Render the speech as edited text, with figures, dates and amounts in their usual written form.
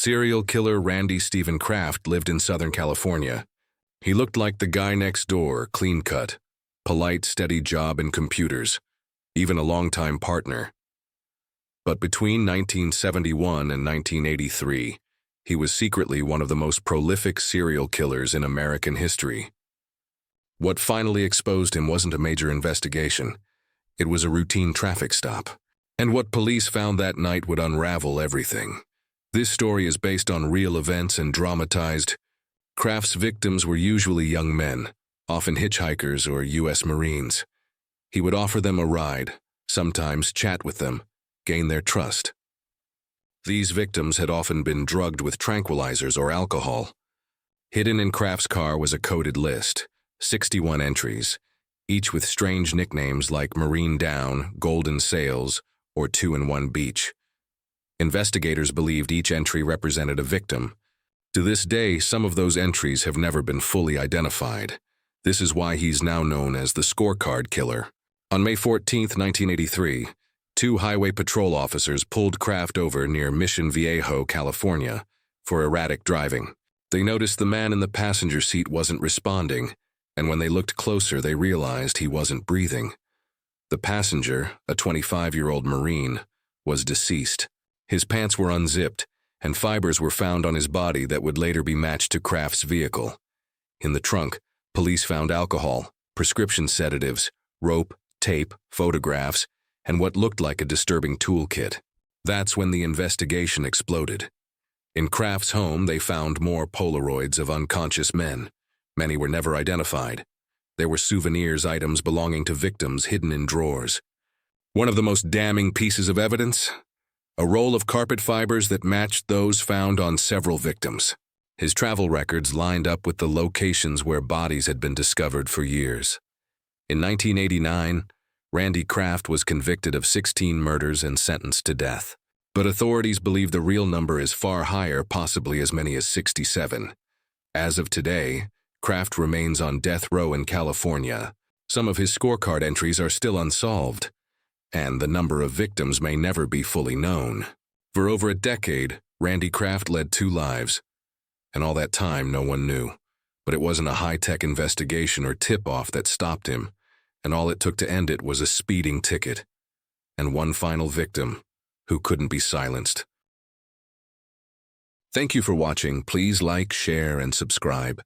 Serial killer Randy Steven Kraft lived in Southern California. He looked like the guy next door, clean-cut, polite, steady job in computers, even a longtime partner. But between 1971 and 1983, he was secretly one of the most prolific serial killers in American history. What finally exposed him wasn't a major investigation. It was a routine traffic stop. And what police found that night would unravel everything. This story is based on real events and dramatized. Kraft's victims were usually young men, often hitchhikers or U.S. Marines. He would offer them a ride, sometimes chat with them, gain their trust. These victims had often been drugged with tranquilizers or alcohol. Hidden in Kraft's car was a coded list, 61 entries, each with strange nicknames like Marine Down, Golden Sails, or 2-in-1 Beach. Investigators believed each entry represented a victim. To this day, some of those entries have never been fully identified. This is why he's now known as the Scorecard Killer. On May 14, 1983, 2 highway patrol officers pulled Kraft over near Mission Viejo, California, for erratic driving. They noticed the man in the passenger seat wasn't responding, and when they looked closer, they realized he wasn't breathing. The passenger, a 25-year-old Marine, was deceased. His pants were unzipped, and fibers were found on his body that would later be matched to Kraft's vehicle. In the trunk, police found alcohol, prescription sedatives, rope, tape, photographs, and what looked like a disturbing toolkit. That's when the investigation exploded. In Kraft's home, they found more Polaroids of unconscious men. Many were never identified. There were souvenirs, items belonging to victims hidden in drawers. One of the most damning pieces of evidence? A roll of carpet fibers that matched those found on several victims. His travel records lined up with the locations where bodies had been discovered for years. In 1989, Randy Kraft was convicted of 16 murders and sentenced to death. But authorities believe the real number is far higher, possibly as many as 67. As of today, Kraft remains on death row in California. Some of his scorecard entries are still unsolved, and the number of victims may never be fully known. For over a decade, Randy Kraft led 2 lives, and all that time no one knew. But it wasn't a high-tech investigation or tip-off that stopped him, and all it took to end it was a speeding ticket, and one final victim who couldn't be silenced. Thank you for watching. Please like, share, and subscribe.